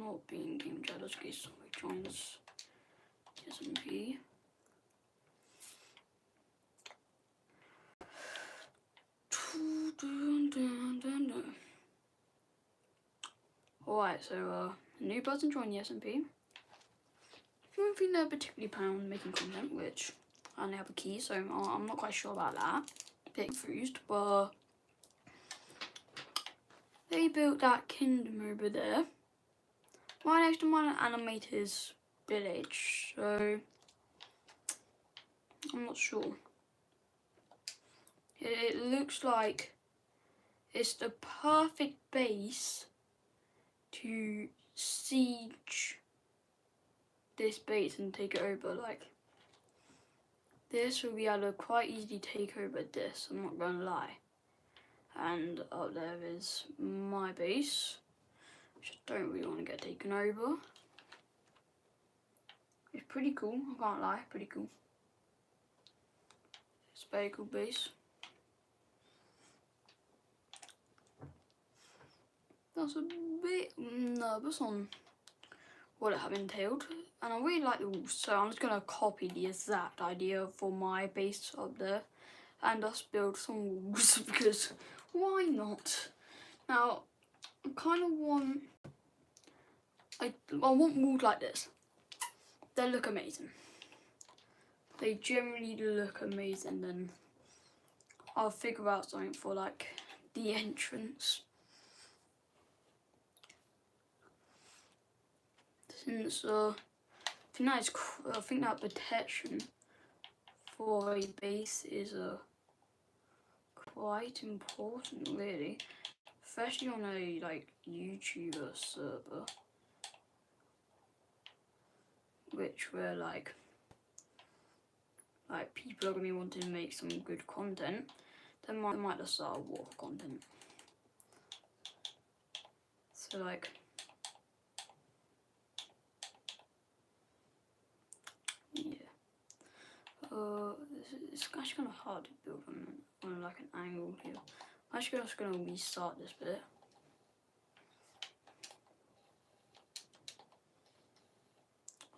not being game jealous in case somebody joins SMP. Alright, so new person joined the SMP. I don't think they're particularly planning on making content, which I only have a key, so I'm not quite sure about that. A bit confused, but they built that kingdom over there. Right next to my animator's village, so I'm not sure. It looks like it's the perfect base to siege this base and take it over. Like, this will be able to quite easily take over this, I'm not gonna lie. And up there is my base, which I don't really want to get taken over. It's pretty cool, I can't lie, pretty cool. It's a very cool base. I was a bit nervous on what it had entailed, and I really like the walls, so I'm just going to copy the exact idea for my base up there and just build some walls because why not? Now, I kind of want, I want walls like this. They look amazing. They generally look amazing, then I'll figure out something for like the entrance. Since I think that protection for a base is quite important, really, especially on a like YouTuber server, which where like people are gonna be wanting to make some good content. They might just start a war content. So like. It's actually kind of hard to build on like an angle here. I'm actually just going to restart this bit.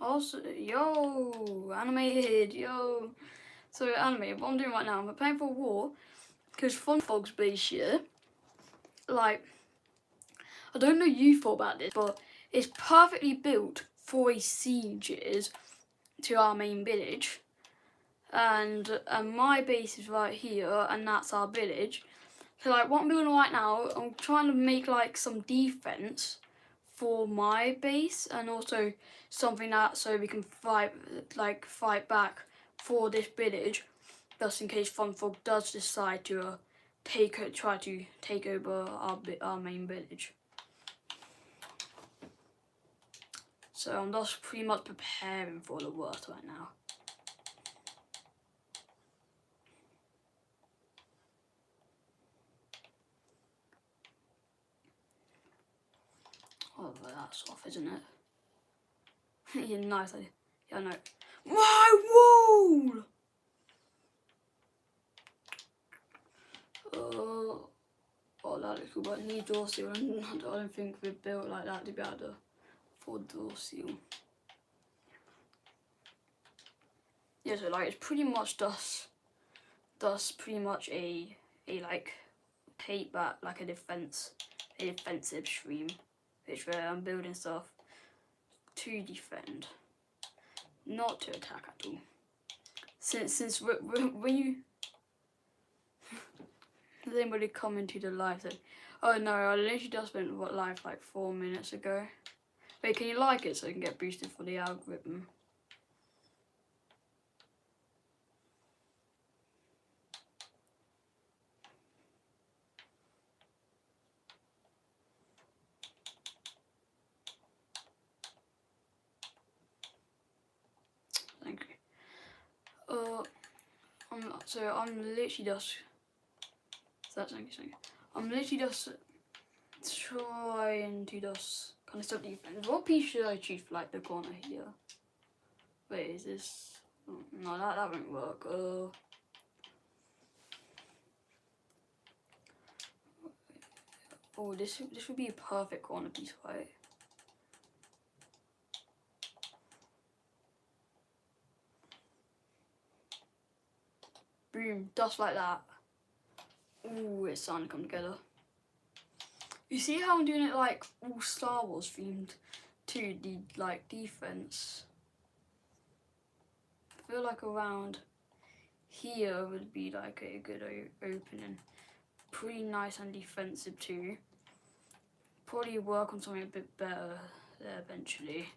Also, yo, animated, yo. So animated, what I'm doing right now, I'm preparing for war, because Fog's base here, like, I don't know you thought about this, but it's perfectly built for a sieges to our main village. And my base is right here, and that's our village. So like what I'm doing right now, I'm trying to make like some defense for my base, and also something that so we can fight back for this village, just in case Funfog does decide to try to take over our main village. So I'm just pretty much preparing for the worst right now. Oh, but that's off, isn't it? Yeah, nice idea. Yeah, I know. My wall! Oh, that looks cool, but I need door seal. I don't think we're built like that to be able to afford door seal. Yeah, so like it's pretty much just pretty much a like take back like a defensive stream, which where I'm building stuff to defend, not to attack at all. Since when you has anybody come into the live said, oh no, I literally just went live like 4 minutes ago. Wait, can you like it so you can get boosted for the algorithm? Thank you. I'm literally just. Thank you. I'm literally just trying to just kind of stop defense. What piece should I choose for like the corner here? Wait, is this? Oh, no, that won't work. Oh, this would be a perfect corner piece, right? boom, dust like that. Ooh, it's starting to come together. You see how I'm doing it like all Star Wars themed to the like defense? I feel like around here would be like a good opening. Pretty nice and defensive too. Probably work on something a bit better there eventually.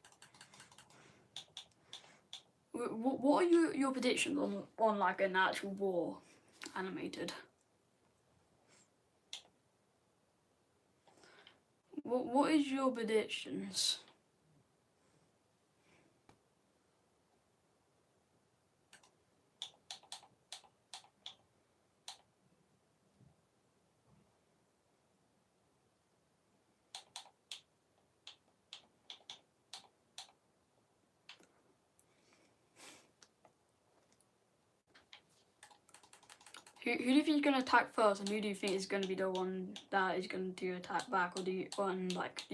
What are your predictions on like an actual war animated? What is your predictions? Who do you think is going to attack first, and who do you think is going to be the one that is going to attack back, or do you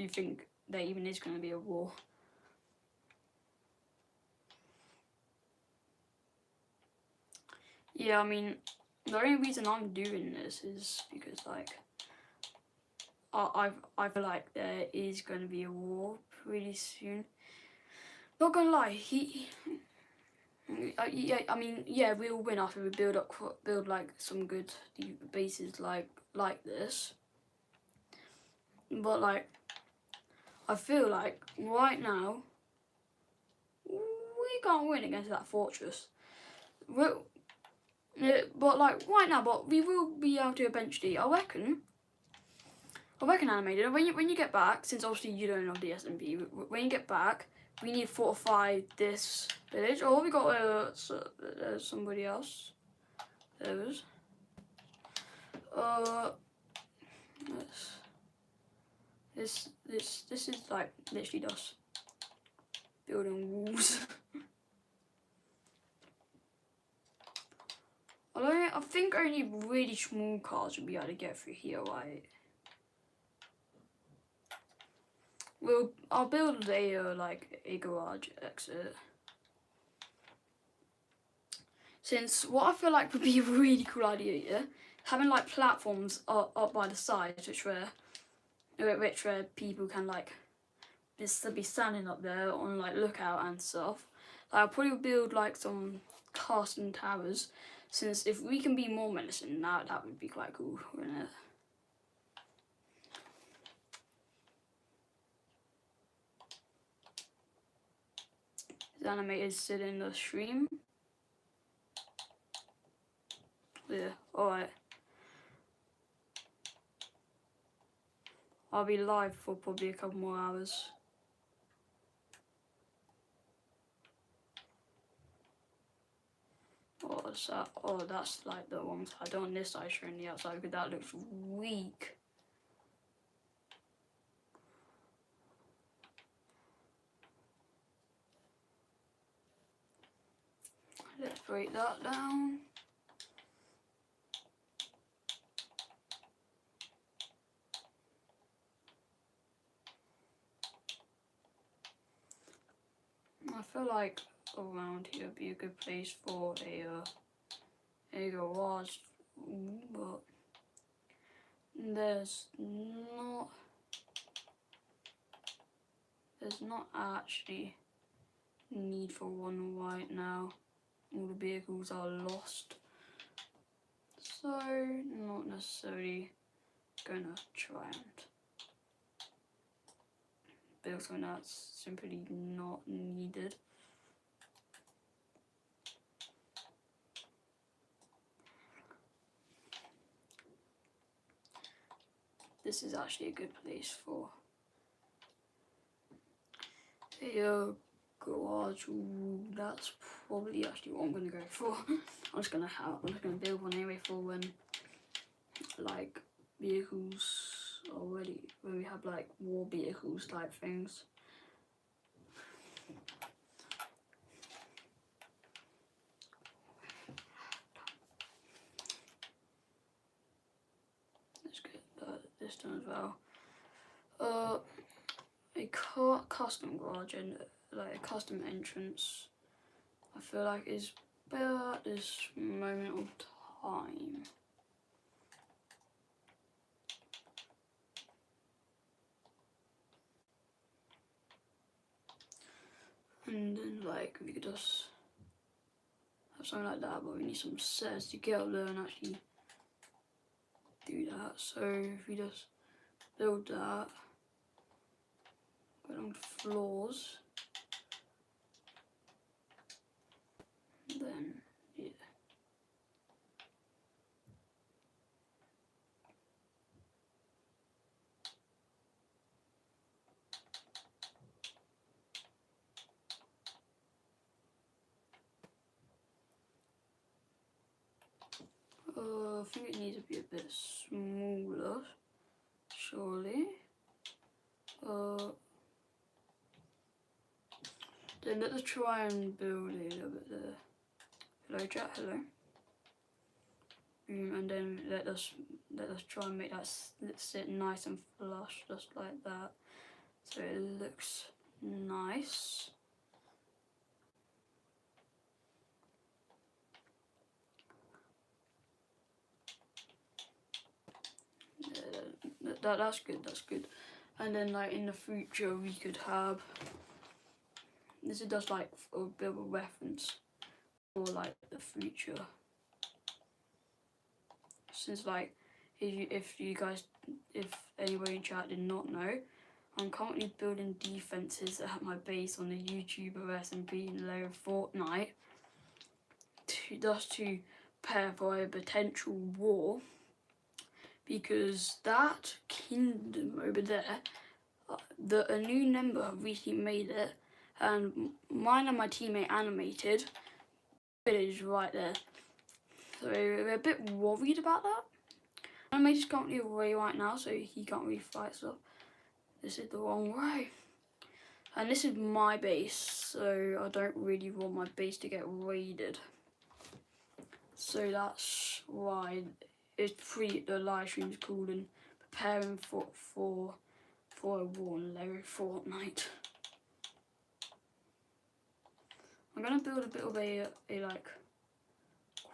think there even is going to be a war? Yeah, I mean, the only reason I'm doing this is because like I feel like there is going to be a war pretty soon. Not gonna lie, yeah, I mean, yeah, we'll win after we build like some good bases like this. But like, I feel like right now we can't win against that fortress. But like right now, but we will be able to eventually. I reckon animated. When you get back, since obviously you don't know the SMP, when you get back, we need to fortify this village. Oh, we got somebody else. There is. This is like literally just building walls. I think only really small cars will be able to get through here, right? I'll build like a garage exit. Since what I feel like would be a really cool idea, yeah, having like platforms up by the sides, which where people can like just be standing up there on like lookout and stuff. Like, I'll probably build like some custom towers, since if we can be more menacing, that would be quite cool, wouldn't it? Is animated still in the stream? Yeah, alright. I'll be live for probably a couple more hours. What's that? Oh, that's like the wrong side. I don't want this side showing the outside because that looks weak. Let's break that down. I feel like around here would be a good place for a garage, but there's not actually need for one right now. All the vehicles are lost, so not necessarily gonna try and build something that's simply not needed. This is actually a good place for a garage. Ooh, that's probably actually what I'm gonna go for. I'm just gonna build one anyway for when like vehicles already, when we have like war vehicles type things. Let's get this done as well. A custom garage and like a custom entrance, I feel like is better at this moment of time. And then like we could just have something like that, but we need some sets to get up there and actually do that. So if we just build that, go along the floors, then yeah. I think it needs to be a bit smaller, surely. Then let's try and build a little bit there. Hello chat, hello. And then let us try and make that sit nice and flush, just like that, so it looks nice. That's good, that's good. And then like in the future we could have, this is just like a bit of a reference for like the future, since like if anybody in chat did not know, I'm currently building defenses at my base on the YouTuber SMP in Lego Fortnite to prepare for a potential war, because that kingdom over there, a new member recently made it, and mine and my teammate animated village right there. So we're a bit worried about that. Animator's currently away right now, so he can't really fight stuff. This is the wrong way. And this is my base, so I don't really want my base to get raided. So that's why the live stream is called and preparing for a war in Lego Fortnite. I'm gonna build a bit of a like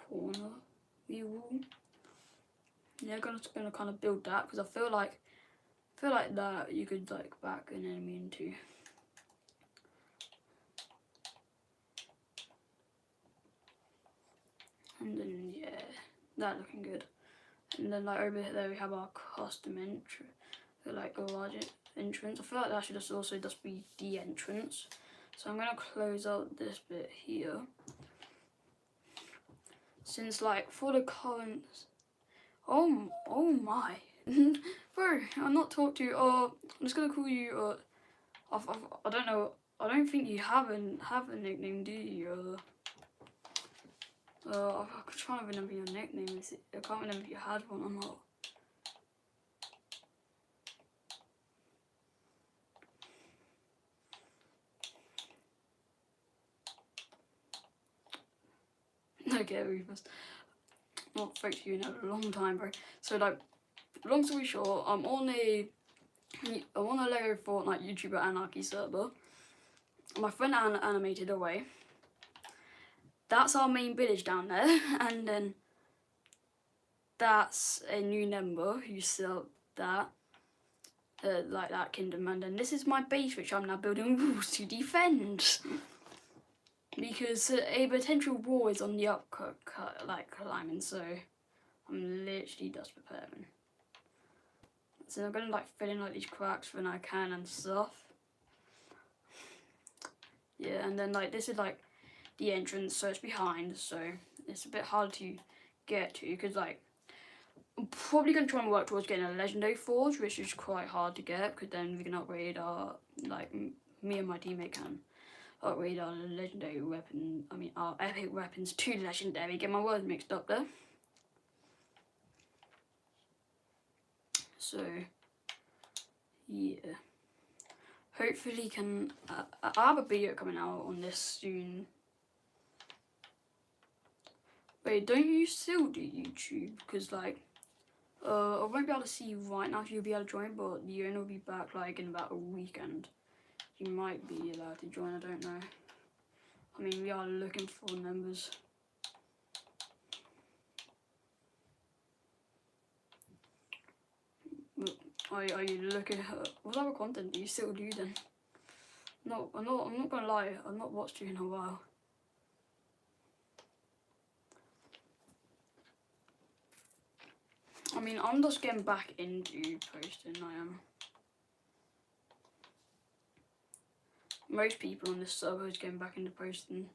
corner wall. Yeah, gonna kind of build that, because I feel like that you could like back an enemy into. And then yeah, that looking good. And then like over there we have our custom entry, like garage entrance. I feel like that should also just be the entrance. So I'm gonna close out this bit here, since like for the current, oh my, bro, I'm not talking to you. I'm just gonna call you. I don't know. I don't think you have a nickname, do you? I'm trying to remember your nickname. I can't remember if you had one or not. Okay, Rufus. Not spoke to you in a long time, bro. So like, long story short, I'm on a Lego Fortnite YouTuber Anarchy server. My friend animated away. That's our main village down there, and then that's a new member who set up that, like that kingdom, and then this is my base, which I'm now building walls to defend. Because a potential war is on the like climbing, so I'm literally just preparing. So I'm gonna like fill in like these cracks when I can and stuff. Yeah, and then like this is like the entrance, so it's behind, so it's a bit hard to get to, because like I'm probably gonna try and work towards getting a legendary forge, which is quite hard to get, because then we can upgrade our, like me and my teammate can upgrade our legendary weapon, our epic weapons to legendary. Get my words mixed up there. So yeah, hopefully I have a video coming out on this soon. Wait, don't you still do YouTube? Because like I won't be able to see you right now if you'll be able to join, but the owner will be back like in about a weekend. You might be allowed to join, I don't know. I mean, we are looking for members. Are you looking at what other content do you still do then? No, I'm not gonna lie, I've not watched you in a while. I mean, I'm just getting back into posting, I am. Most people on this server is getting back into posting.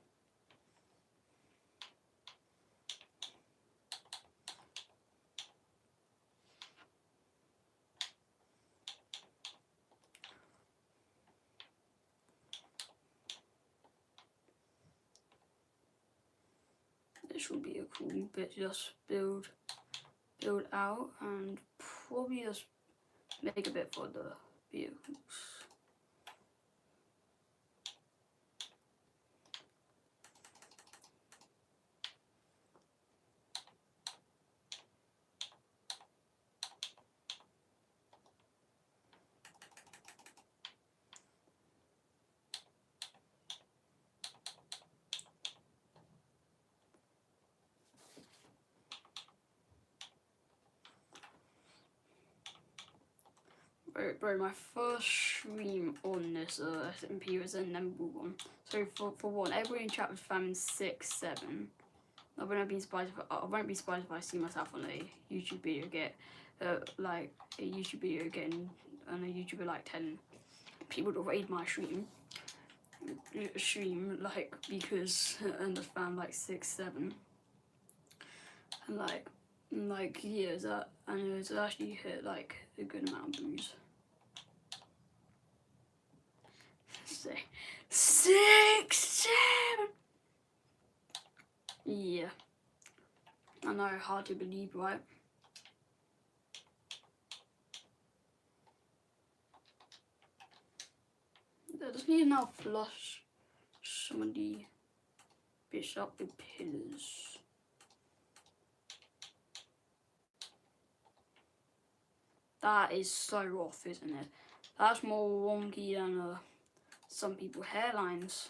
This will be a cool bit to just build out and probably just make a bit for the vehicles. Bro, my first stream on this SMP was a number one. So for one, everybody in chat was spamming 6, 7. I won't be surprised if I see myself on a YouTube video like a YouTube video getting on a YouTuber like 10 people to raid my stream like because and just spam like 6, 7 and like yeah that and it's actually hit like a good amount of views. Say 6, 7. Yeah, I know, hard to believe, right? I just need to now flush some of the bits up the pillars. That is so off, isn't it? That's more wonky than some people's hairlines.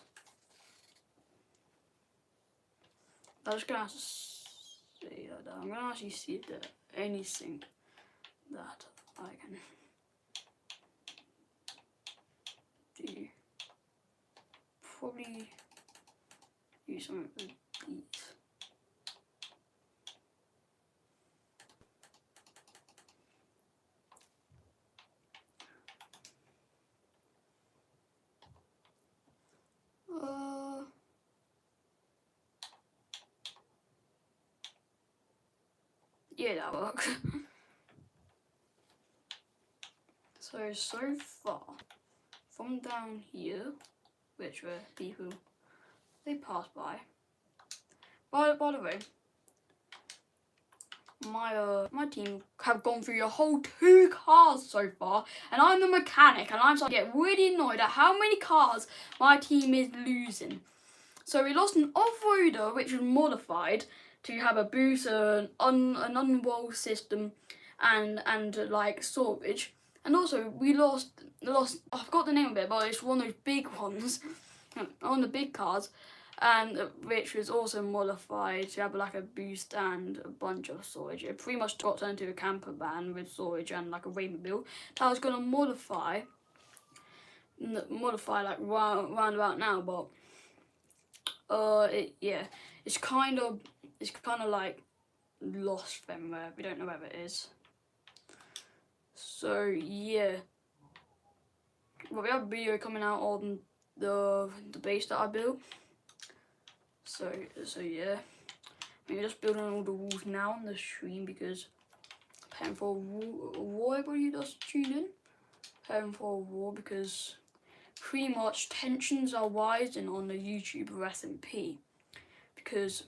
I'm just gonna have to say that. I'm gonna actually see if there's anything that I can do. Probably do something with these. Yeah, that works. So far, from down here, which were people, they pass by. By the way, my team have gone through a whole 2 cars so far, and I'm the mechanic, and I'm starting to get really annoyed at how many cars my team is losing. So we lost an off-roader, which was modified to have a boost, an unwall system, and like storage. And also we lost. I forgot the name of it, but it's one of those big ones, on the big cars, and which was also modified to have like a boost and a bunch of storage. It pretty much got turned into a camper van with storage and like a Rainmobile. That was gonna modify like round about now, but it's kind of like lost somewhere. We don't know where it is. So yeah, well, we have a video coming out on the base that I built. So yeah, I'm just building all the walls now on the stream because preparing for a war. Everybody just tune in. Preparing for a war because pretty much tensions are rising on the YouTuber SMP because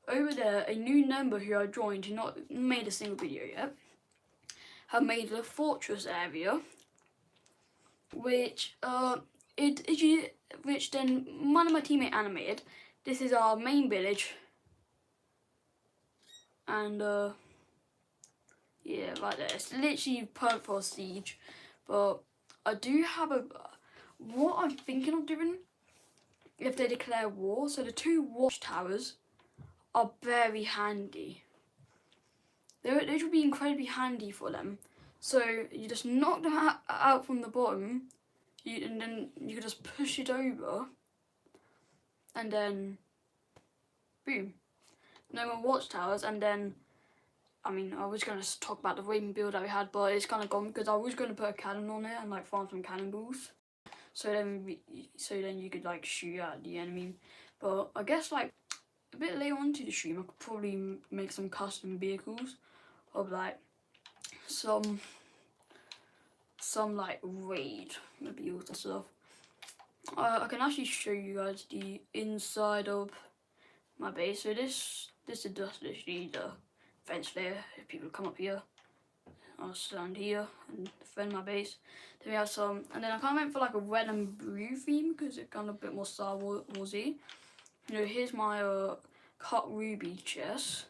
over there a new member who I joined, who not made a single video yet, have made a fortress area, which which then one of my teammates animated. This is our main village, and yeah, right there. It's literally perfect for a siege, but I do have what I'm thinking of doing if they declare war. So the 2 watchtowers are very handy. They would be incredibly handy for them. So you just knock them out from the bottom, and then you can just push it over, and then boom, no more watchtowers. And then, I mean, I was going to talk about the Raven build that we had, but it's kind of gone because I was going to put a cannon on it and like farm some cannonballs. So then you could like shoot at the enemy. But I guess like a bit later on to the stream, I could probably make some custom vehicles of like some like raid builds and stuff. I can actually show you guys the inside of my base. So this is just literally the fence layer. If people come up here, I'll stand here and defend my base. Then we have some, and then I kind of went for like a red and blue theme because it's kind of a bit more Star Warsy. You know, here's my cut ruby chest.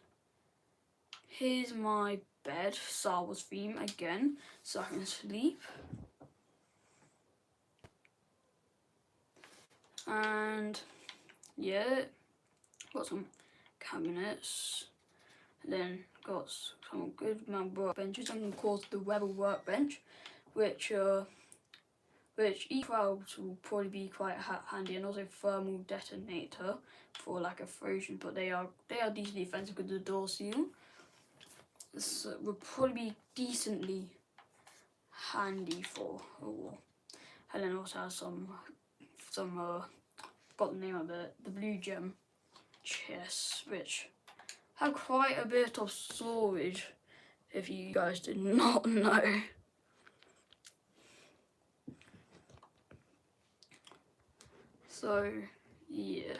Here's my bed, Star Wars theme again, so I can sleep. And yeah, got some cabinets. And then got some good amount of workbenches. I'm gonna call it the Rebel workbench, which E12s will probably be quite handy, and also thermal detonator for like a frozen. But they are decently defensive because the door seal. This will probably be decently handy for a war. And then also has some got the name of it, the blue gem chests, which have quite a bit of storage, if you guys did not know. So yeah,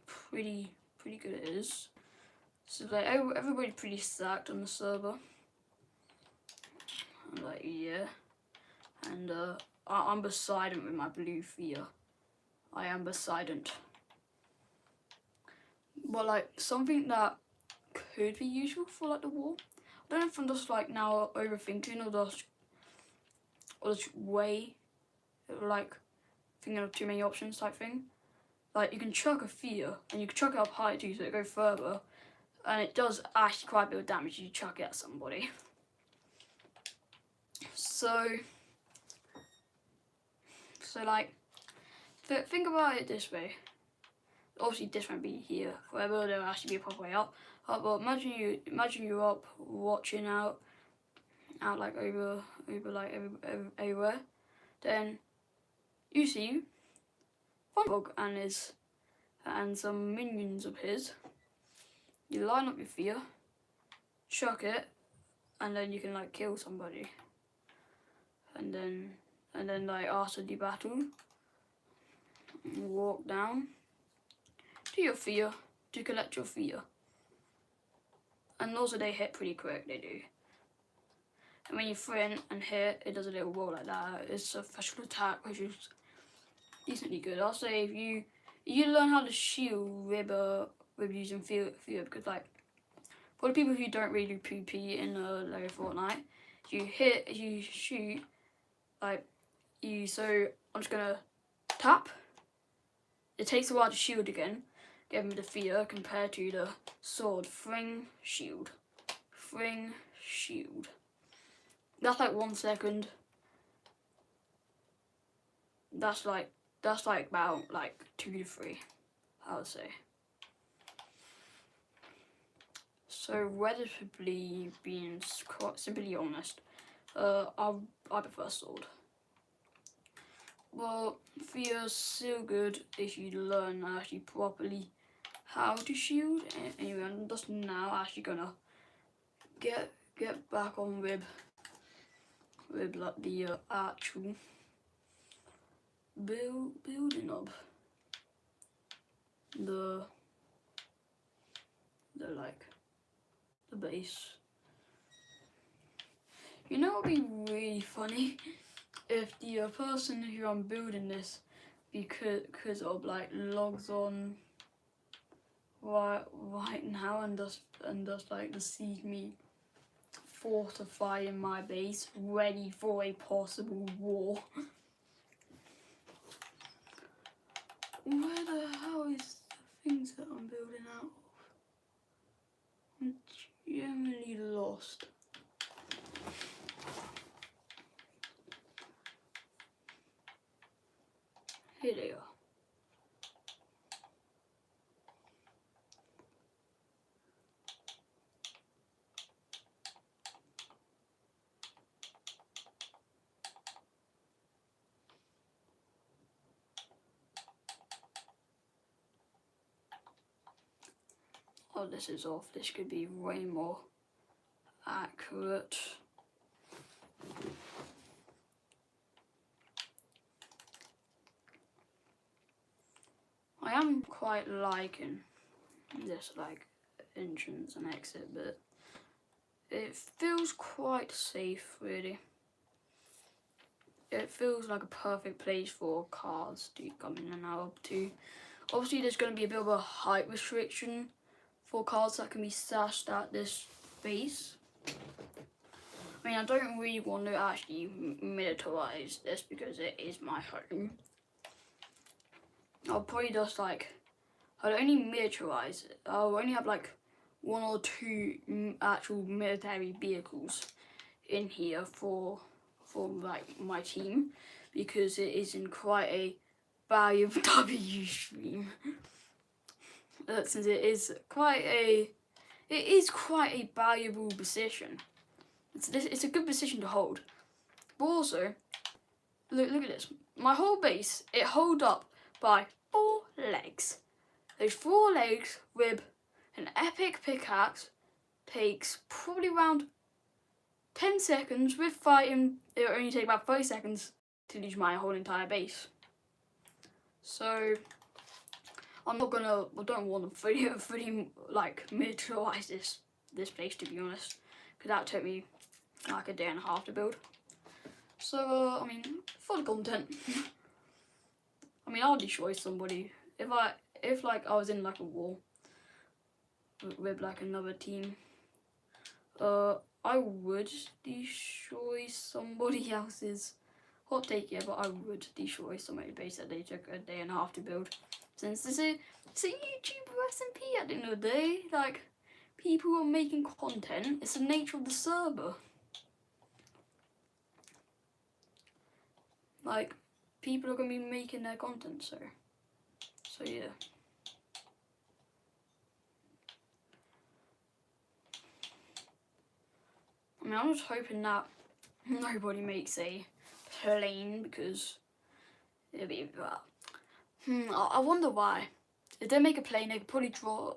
pretty good it is. So like everybody's pretty stacked on the server. Like yeah, and I'm Poseidon with my blue fear. I am Poseidon. But like something that could be useful for like the war. I don't know if I'm just like now overthinking or just way like thinking of too many options type thing. Like you can chuck a fear and you can chuck it up high too so it goes further, and it does actually quite a bit of damage if you chuck it at somebody. So like think about it this way. Obviously this won't be here forever, there'll actually be a proper way up. But imagine you're up watching out like over like everywhere. Then you see Fog and some minions of his. You line up your fear, chuck it, and then you can like kill somebody. And then like after the battle, walk down to your fear to collect your fear. And also they hit pretty quick, they do. And when you throw in and hit, it does a little roll like that. It's a special attack, which is decently good. I'll say if you learn how to shield with using fear, because like for the people who don't really do PP in like Fortnite, you shoot, like so I'm just gonna tap. It takes a while to shield again, give me the fear compared to the sword. Fring, shield. Fring, shield. That's like 1 second. That's like about like 2 to 3, I would say. So relatively being quite simply honest, I prefer sword. Well, fear's still good if you learn actually properly how to shield. Anyway, I'm just now actually gonna get back on with like the actual building of the like the base. You know what would be really funny? If the person who I'm building this because of like logs on right now and just like to see me fortifying my base ready for a possible war. Where the hell is the things that I'm building out of? I'm generally lost. Here they are. Oh, this is off. This could be way more accurate. I am quite liking this like entrance and exit bit. It feels quite safe, really. It feels like a perfect place for cars to come in and out up to. Obviously, there's going to be a bit of a height restriction for cars that can be stashed at this base. I mean, I don't really want to actually militarize this because it is my home. I'll probably just like, I'd only militarize it. I'll only have like 1 or 2 actual military vehicles in here for like my team, because it is in quite a valuable W stream. Since it is quite a valuable position. It's a good position to hold. But also, look at this. My whole base, it holds up by 4 legs. Those 4 legs with an epic pickaxe takes probably around 10 seconds. With fighting, it'll only take about 30 seconds to lose my whole entire base. So I don't want to fully like militarize this place, to be honest, because that took me like a day and a half to build. So I mean, for the content, I mean, I'll destroy somebody if like I was in like a war with like another team. I would destroy somebody else's. Hot take, yeah, but I would destroy somebody's base that they took a day and a half to build. Since it's a YouTuber SMP at the end of the day, like, people are making content. It's the nature of the server. Like, people are gonna be making their content, so yeah. I mean, I'm just hoping that nobody makes a plane, because it'd be I wonder why. If they make a plane, they could probably draw.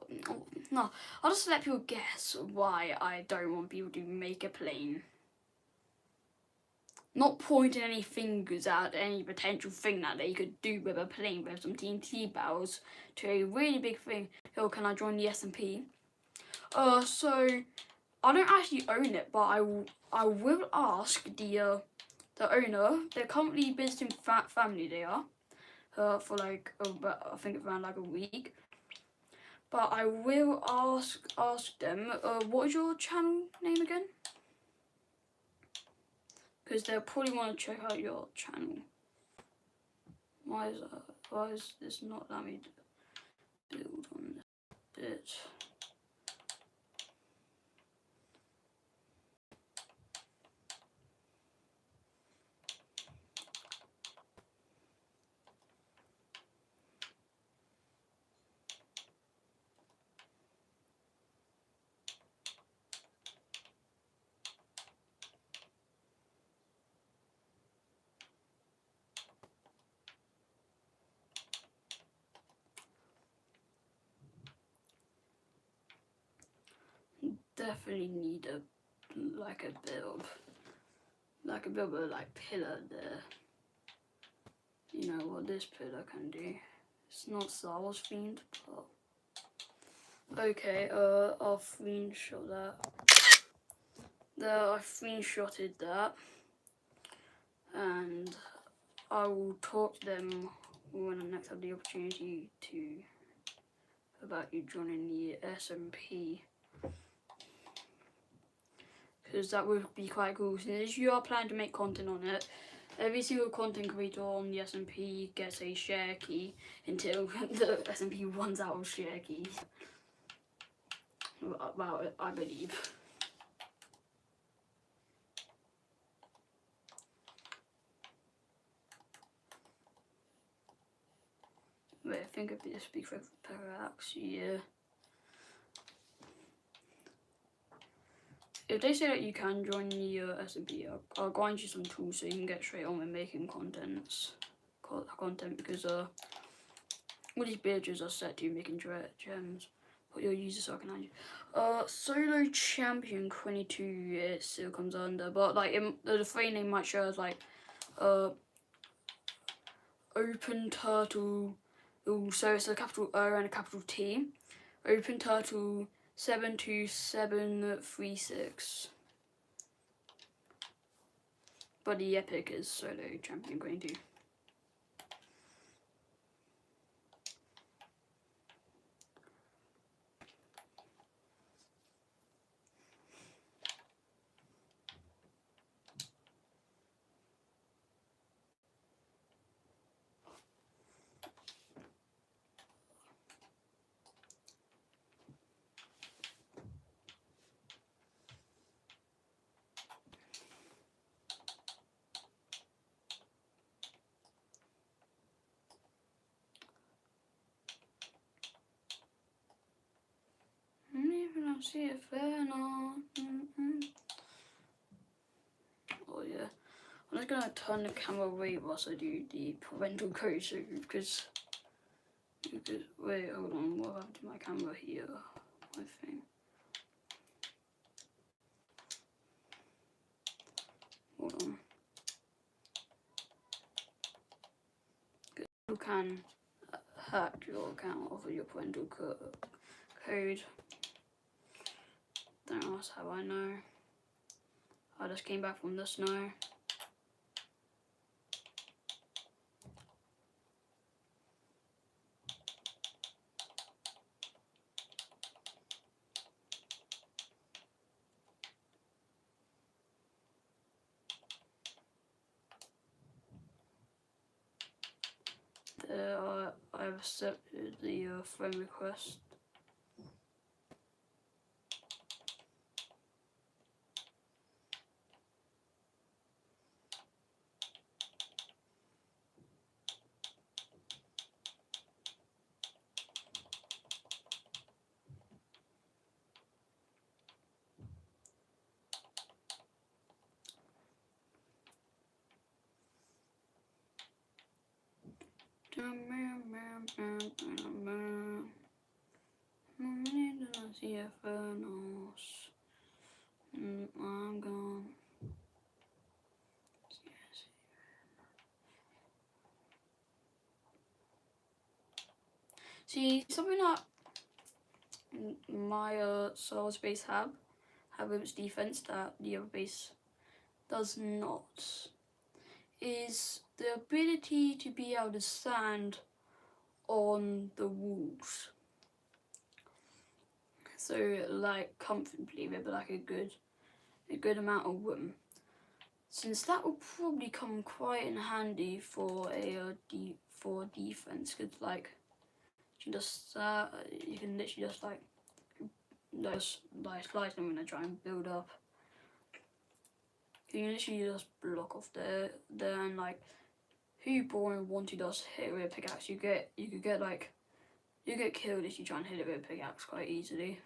No, I'll just let people guess why I don't want people to make a plane. Not pointing any fingers at any potential thing that they could do with a plane with some TNT barrels to a really big thing. Oh, can I join the SMP? So I don't actually own it, but I will ask the owner. They're currently visiting family. They are. For like I think around like a week, but I will ask them what is your channel name again, because they'll probably want to check out your channel. Why is this not letting me build on this bit? Definitely need a bit of like pillar there. You know what this pillar can do. It's not Star Wars themed, but okay. I'll screenshot that. There, I screenshotted that, and I will talk to them when I next have the opportunity about you joining the SMP. Because that would be quite cool. Since you are planning to make content on it, every single content creator on the SMP gets a share key until the SMP runs out of share keys. about it, I believe. Wait, I think it'd be a speak for Parallax, yeah. If they say that you can join the S&P, I'll grind you some tools so you can get straight on with making content because all these villages are set to making gems. Put your user so I can add you. Solo Champion 22, it still comes under, but like the frame name might show as like Open Turtle. Ooh, so it's a capital O and a capital T. Open Turtle 72736. But the epic is Solo Champion 22. Even I see it fair now. Oh yeah. I'm just gonna turn the camera away whilst I do the parental code so because wait, hold on, what happened to my camera here? I think. Hold on. You can hack your account off of your parental code. Don't ask how I know. I just came back from the snow. I've accepted the friend request. I'm gone. See, something that my Souls base have its defense that the other base does not, is the ability to be able to stand on the walls. So like comfortably with like a good amount of room. Since that will probably come quite in handy for a defense, because like you can literally just like slice them when I try and build up. You can literally just block off there and like who born wanted us hit it with a pickaxe, you get killed if you try and hit it with a pickaxe quite easily.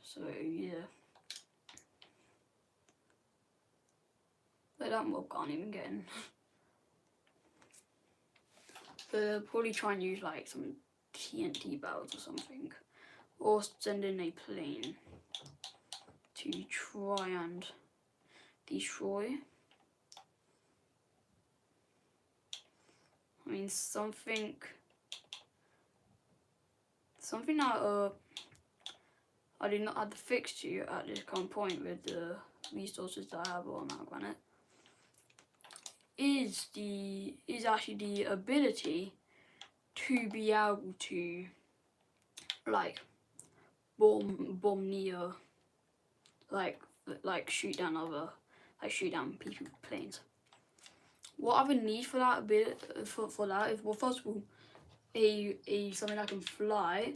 So yeah. But that mob can't even get in. But probably try and use like some TNT barrels or something. Or send in a plane to try and destroy. I mean something that I did not have to fix to at this current point with the resources that I have on that planet is actually the ability to be able to like bomb near like shoot down people planes. What I would need for that a bit for that is, well, first of all, a something that can fly,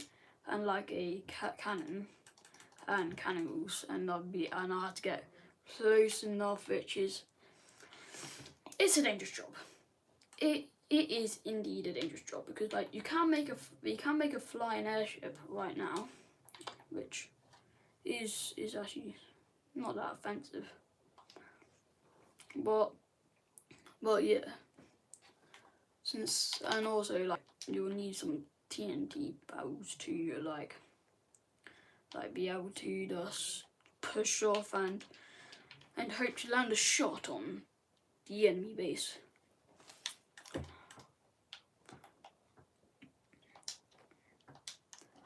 and like a cannon and cannonballs, and I had to get close enough, which is it's a dangerous job. It is indeed a dangerous job because like you can make a flying airship right now, which is actually not that offensive, but yeah. And also like you'll need some TNT barrels to like be able to just push off and hope to land a shot on the enemy base.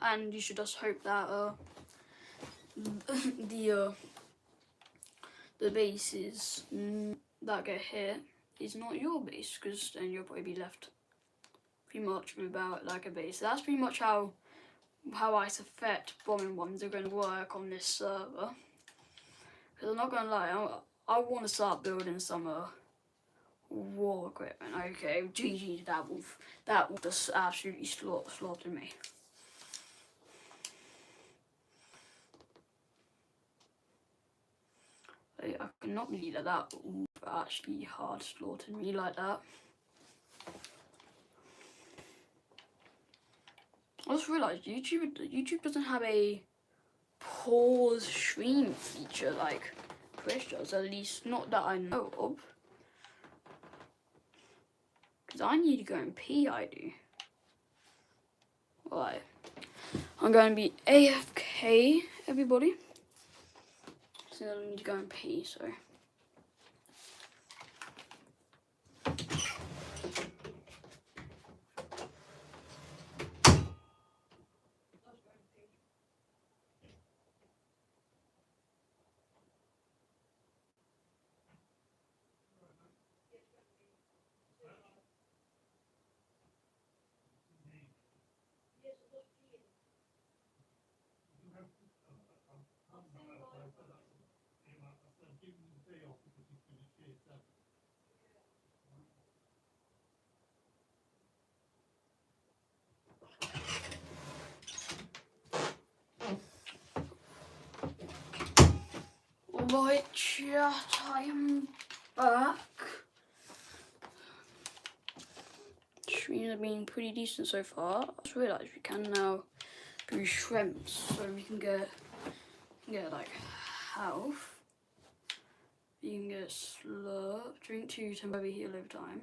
And you should just hope that the bases that get hit is not your base, because then you'll probably be left pretty much without like a base. That's pretty much how I suspect bombing ones are going to work on this server. Because I'm not going to lie, I want to start building some war equipment. Okay, GG, that will just absolutely slaughter me. I cannot believe that actually hard slaughtered me like that. I just realised YouTube doesn't have a pause stream feature like Twitch does, at least not that I know of. Because I need to go and pee, I do. Right. I'm going to be AFK, everybody. So I need to go and pee, so. Right, chat, I am back. Streams have been pretty decent so far. I just realised we can now do shrimps, so we can get like health. You can get slurp, drink 2 temporary heal over time.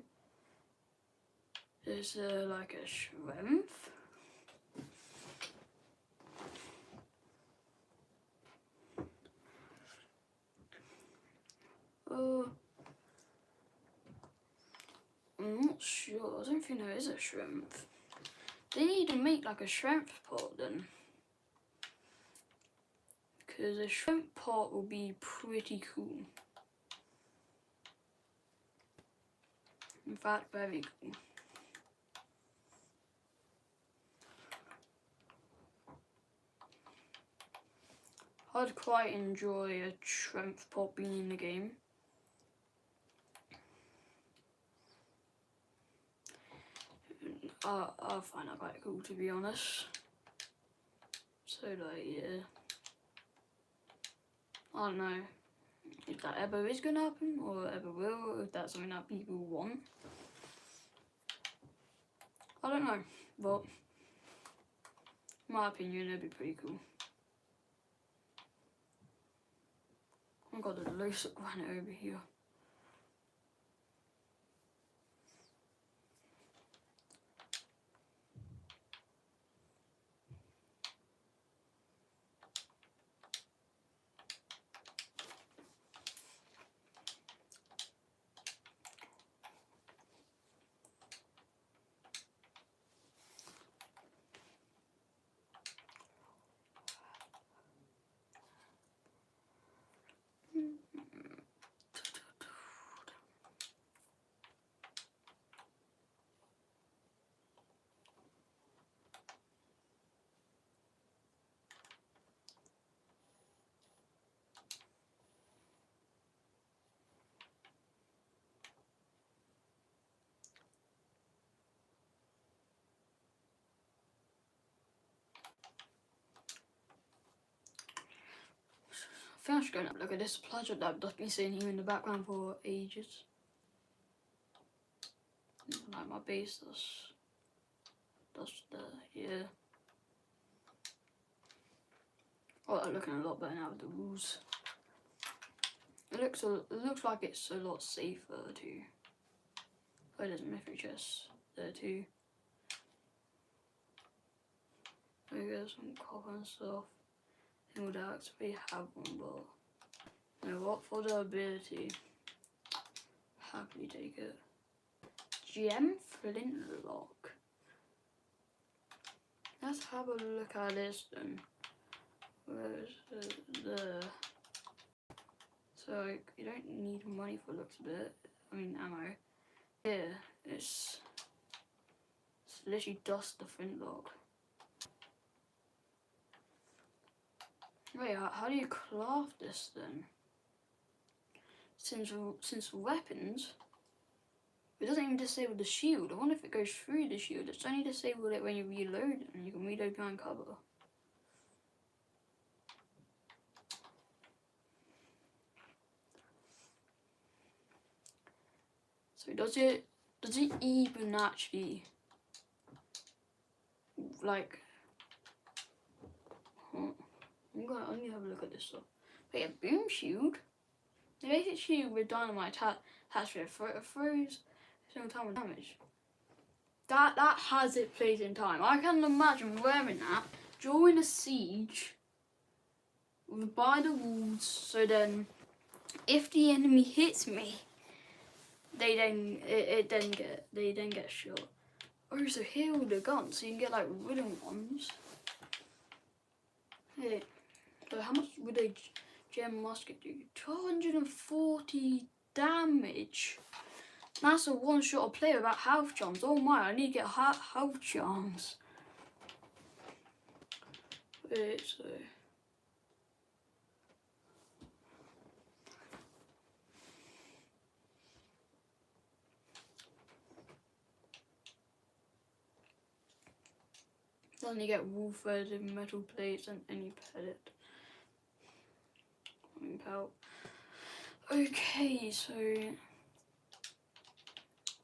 There's like a shrimp. I'm not sure. I don't think there is a shrimp. They need to make like a shrimp pot then. Because a shrimp pot will be pretty cool. In fact, very cool. I'd quite enjoy a shrimp pot being in the game. I find that quite cool, to be honest. So like, yeah. I don't know if that ever is gonna happen or ever will, or if that's something that people want. I don't know, but in my opinion, it'd be pretty cool. I've got a loose granite over here. think I should go and have a look at this project that I've been seeing here in the background for ages. Like my base, that's the, yeah. Oh, I'm looking a lot better now with the rules. It looks like it's a lot safer too. Oh, there's a mystery chest there too. There you go, some copper and stuff. I would actually have one, but you know what? For the ability, happily take it. Gem flintlock. Let's have a look at this then. Where's the so you don't need money for looks of it. I mean ammo. Yeah, it's literally dust the flintlock. Wait, how do you craft this then? Since weapons, it doesn't even disable the shield. I wonder if it goes through the shield. It's only disabled it when you reload it, and you can reload behind cover. So does it even actually like? I'm gonna have a look at this stuff. But yeah, boom shield. The basic shield with dynamite attached to it throws single time damage. That has its place in time. I can imagine wearing that during a siege by the walls. So then, if the enemy hits me, they then get shot. Oh, so here are the guns. So you can get like wooden ones. Hey, so how much would a gem musket do? 240 damage. That's a one-shot of play without health charms. Oh my, I need to get health charms. Wait, so then you get wool-threaded metal plates and any pellet. Okay, so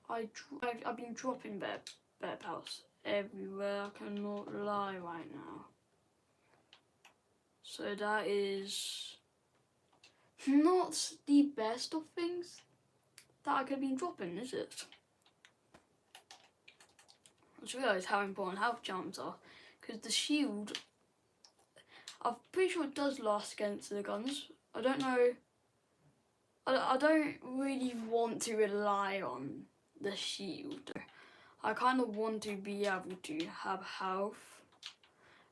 I've been dropping bear pelts everywhere. I cannot lie right now. So that is not the best of things that I could have been dropping, is it? I just realised how important health charms are, because the shield, I'm pretty sure it does last against the guns. I don't know. I don't really want to rely on the shield. I kind of want to be able to have health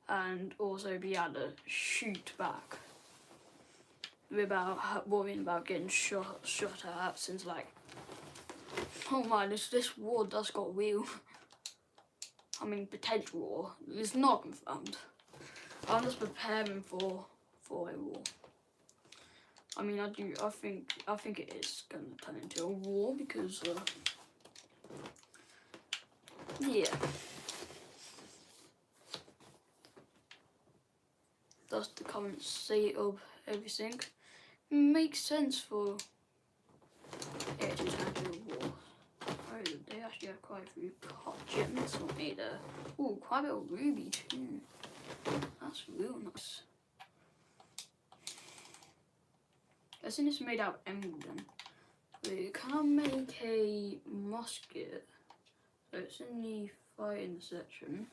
and also be able to shoot back without worrying about getting shot at, since like, oh my, this war does got real. I mean, potential war. It's not confirmed. I'm just preparing for a war. I mean, I think it is gonna turn into a war because, yeah. That's the current state of everything. Makes sense for it to turn into a war. Oh, they actually have quite a few gems on me there. Oh, quite a bit of ruby too. That's real nice. I think it's made out of emerald then. Wait, can I make a musket? So it's in the fighting section.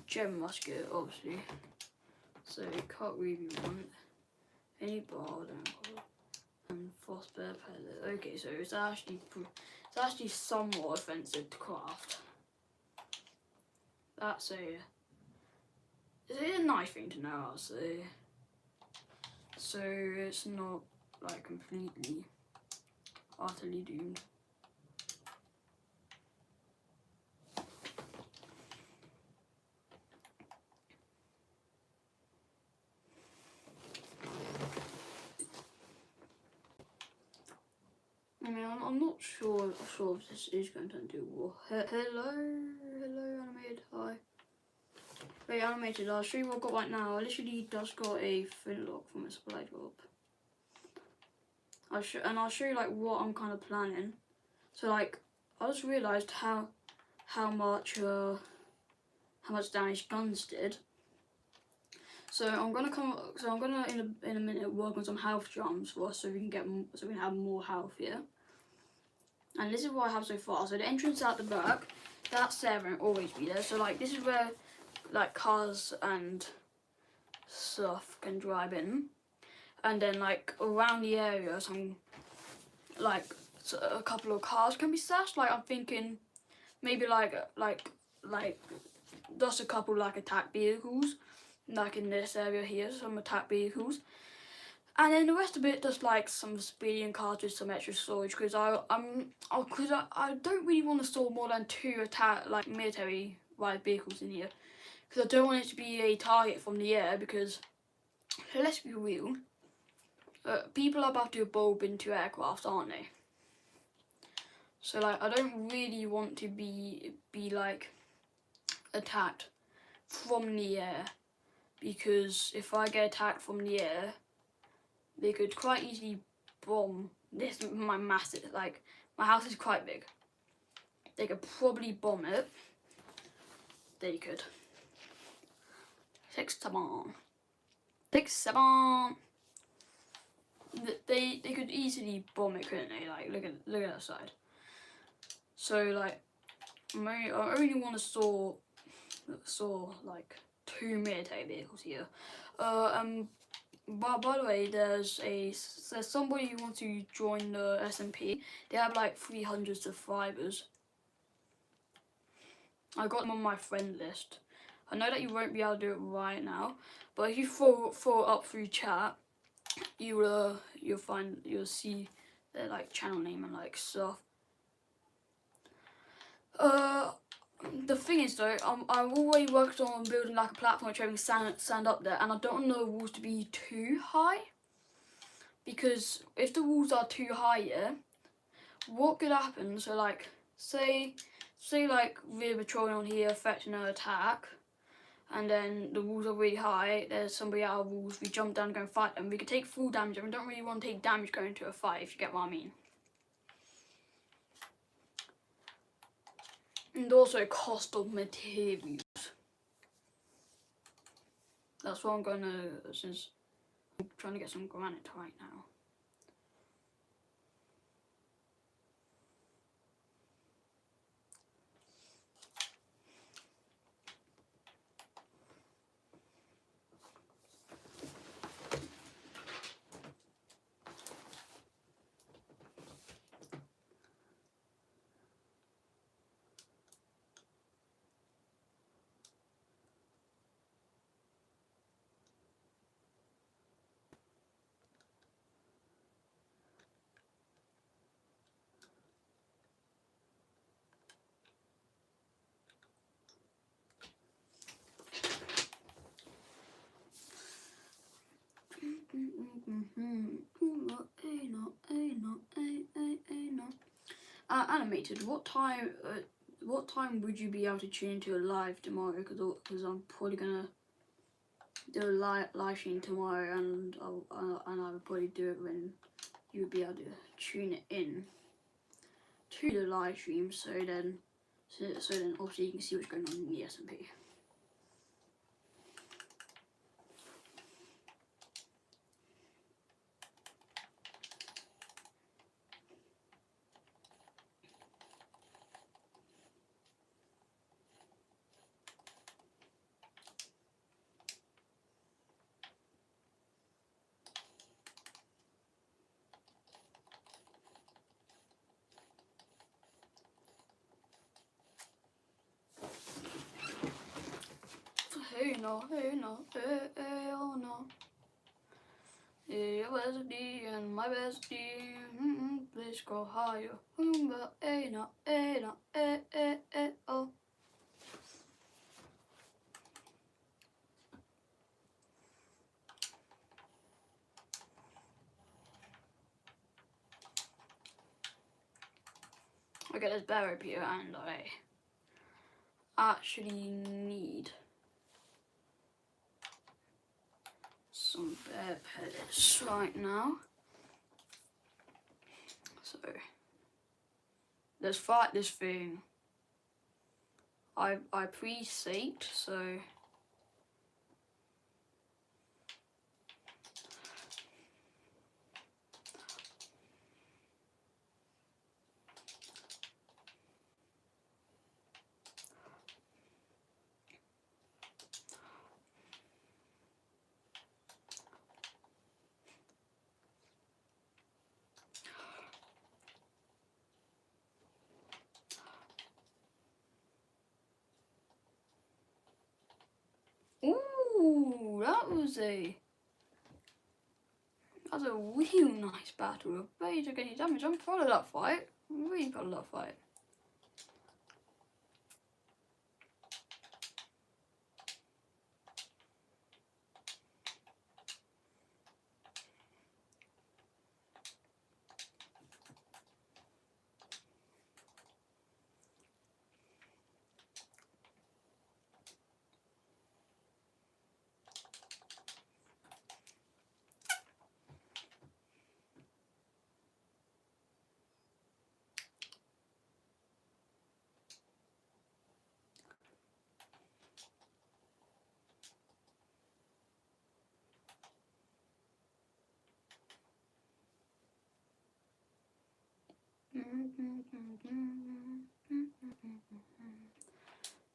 Gem musket, obviously. So cut ruby one. Any bar and frostbear pellet. Okay, so it's actually somewhat offensive to craft. That's it's a nice thing to know, I'll say. So it's not like completely, utterly doomed. I mean, I'm not sure if this is going to turn into a war. Hello, animated, hi. Wait, animated, I'll show you what I've got right now. I literally just got a flintlock from a supply drop. I'll show you like what I'm kind of planning. So like, I just realised how much damage guns did. So I'm gonna in a minute work on some health jumps for us so we can have more health here. And this is what I have so far. So the entrance out the back, that's there and always be there. So like this is where like cars and stuff can drive in. And then like around the area, some like a couple of cars can be stashed. Like I'm thinking maybe like just a couple like attack vehicles, like in this area here, some attack vehicles. And then the rest of it, just like some civilian cars with some extra storage, because I don't really want to store more than 2 military wide vehicles in here, because I don't want it to be a target from the air. Because let's be real, people are about to evolve into aircraft, aren't they? So like I don't really want to be like attacked from the air, because if I get attacked from the air, they could quite easily bomb my house is quite big. They could probably bomb it. They could. 6-7. They could easily bomb it, couldn't they? Like look at that side. So like I only want to store like 2 military vehicles here. But by the way, there's somebody who wants to join the SMP. They have like 300 subscribers. I got them on my friend list. I know that you won't be able to do it right now, but if you throw it up through chat, you'll see their like channel name and like stuff. The thing is though, I've already worked on building like a platform which I can stand up there, and I don't want the walls to be too high, because if the walls are too high, yeah, what could happen? So like, say like we're patrolling on here, affecting an attack, and then the walls are really high. There's somebody out of walls. We jump down and go and fight them. We could take full damage, and we don't really want to take damage going into a fight. If you get what I mean. And also cost of materials. That's what I'm since I'm trying to get some granite right now. Animated. What time would you be able to tune into a live tomorrow? Because I'm probably gonna do a live stream tomorrow, and I would probably do it when you would be able to tune it in to the live stream. So then obviously you can see what's going on in the SMP. Hey no, oh no. Your bestie and my bestie, please go higher. Hey no, oh. Okay, there's bear up here, and I actually need some bear pellets right now. So let's fight this thing. I pre-saved, so ooh, that was a real nice battle. Very took any damage. I'm proud of that fight. I'm really proud of that fight.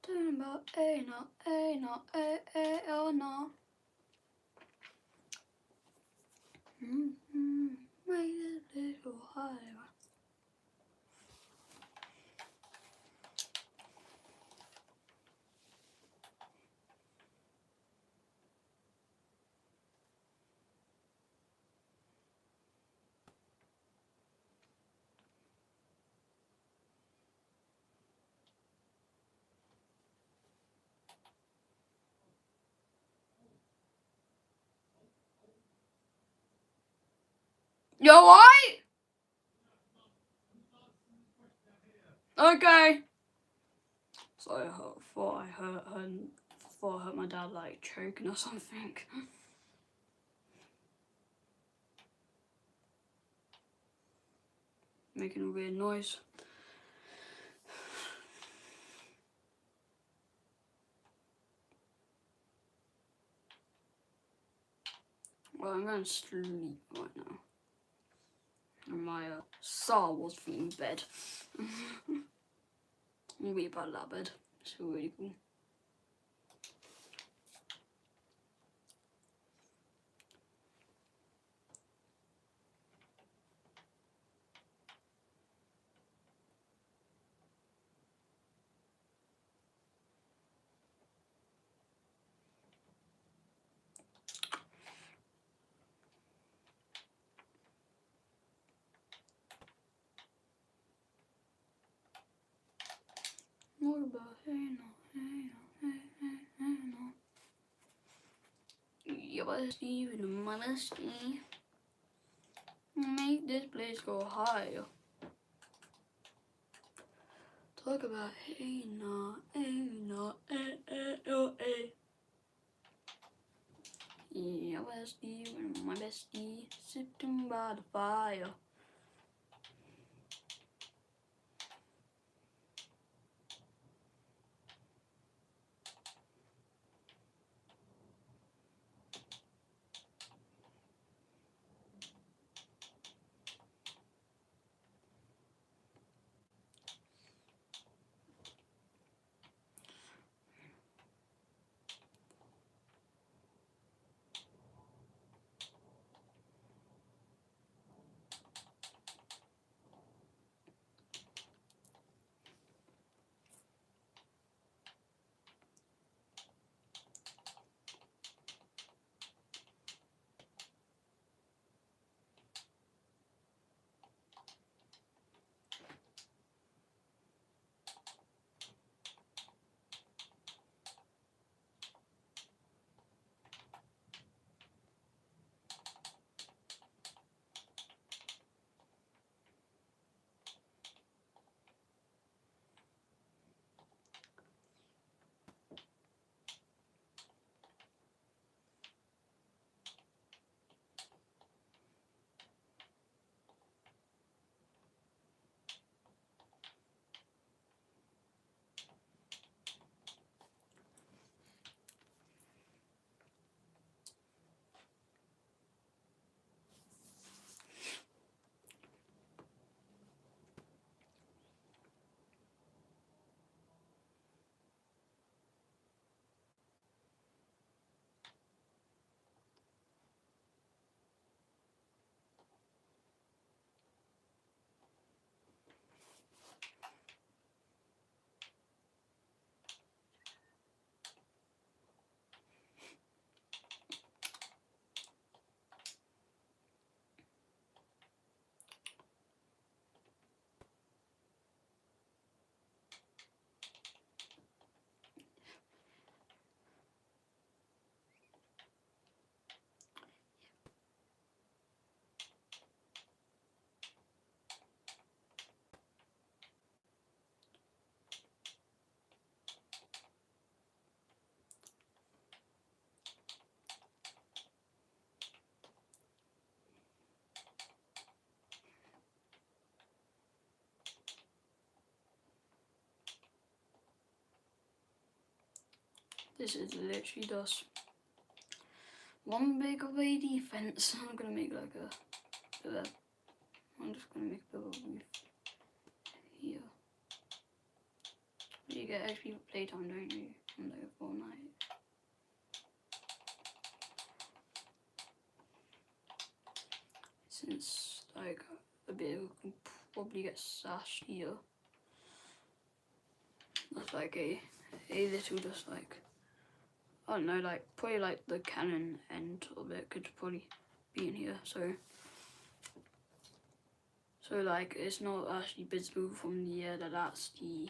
Talking about oh no. Make it a little higher. You alright? Okay. So I thought I hurt my dad like choking or something. Making a weird noise. Well, I'm going to sleep right now. And my Star Wars themed bed. I'm really proud of that bed. It's really cool. What about hey no. Your bestie with my bestie. Make this place go higher. Talk about hey no, oh, eh. Your bestie with my bestie sitting by the fire. This is literally just one big of a defense. I'm gonna make like I'm just gonna make a bit of a roof here. You get XP for playtime, don't you? On the Fortnite. Since like a bit can probably get sashed here. That's like a little just like, I don't know, like probably like the cannon end of it could probably be in here. So like it's not actually visible from the air that that's the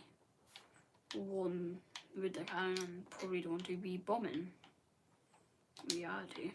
one with the cannon and probably the one to be bombing in reality.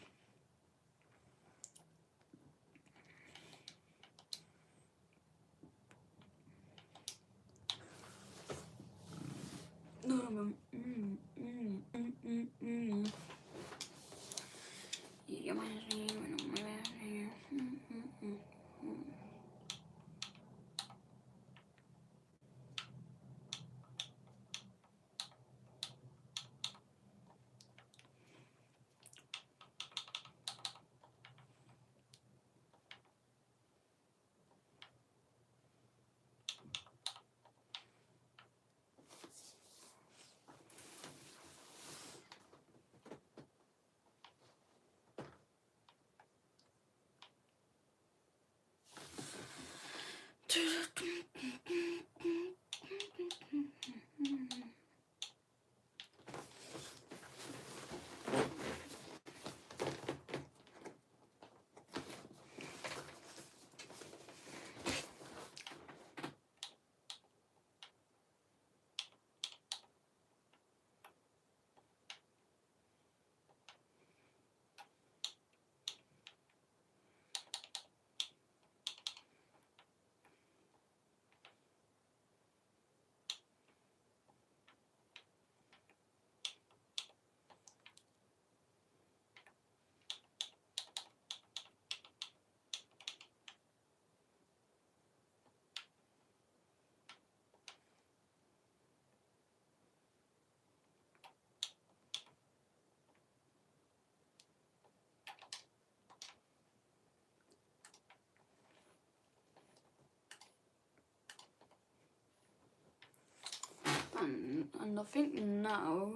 And I think now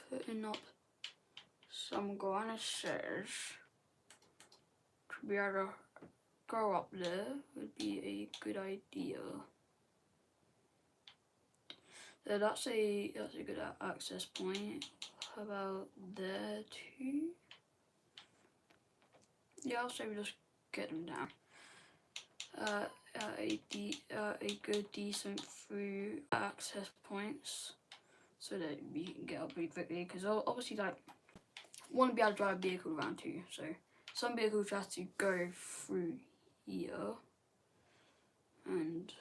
putting up some garnishes to be able to go up there would be a good idea. That's a good access point. How about there too? Yeah, I'll say we just get them down. A good decent through access points so that we can get up pretty quickly, because obviously like want to be able to drive a vehicle around too, so some vehicles have to go through here and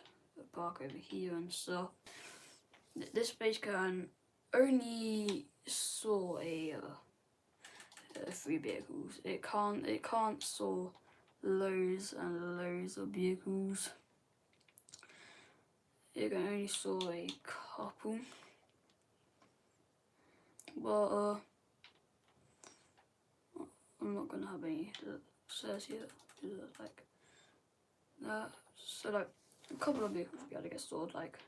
park over here and stuff. This base can only store a 3 vehicles. It can't store loads and loads of vehicles. It can only store a couple. But I'm not gonna have any access here. Like that. So like a couple of vehicles will be able to get stored like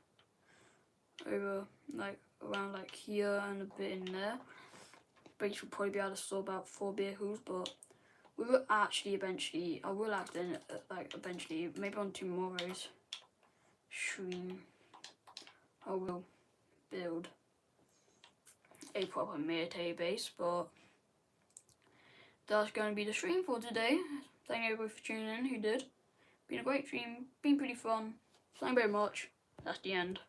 over like around like here and a bit in there. But you should probably be able to store about 4 vehicles, but we will actually eventually, I will actually like eventually, maybe on tomorrow's stream, I will build a proper military base, but that's going to be the stream for today. Thank you everybody for tuning in who did. Been a great stream, been pretty fun. Thank you very much. That's the end.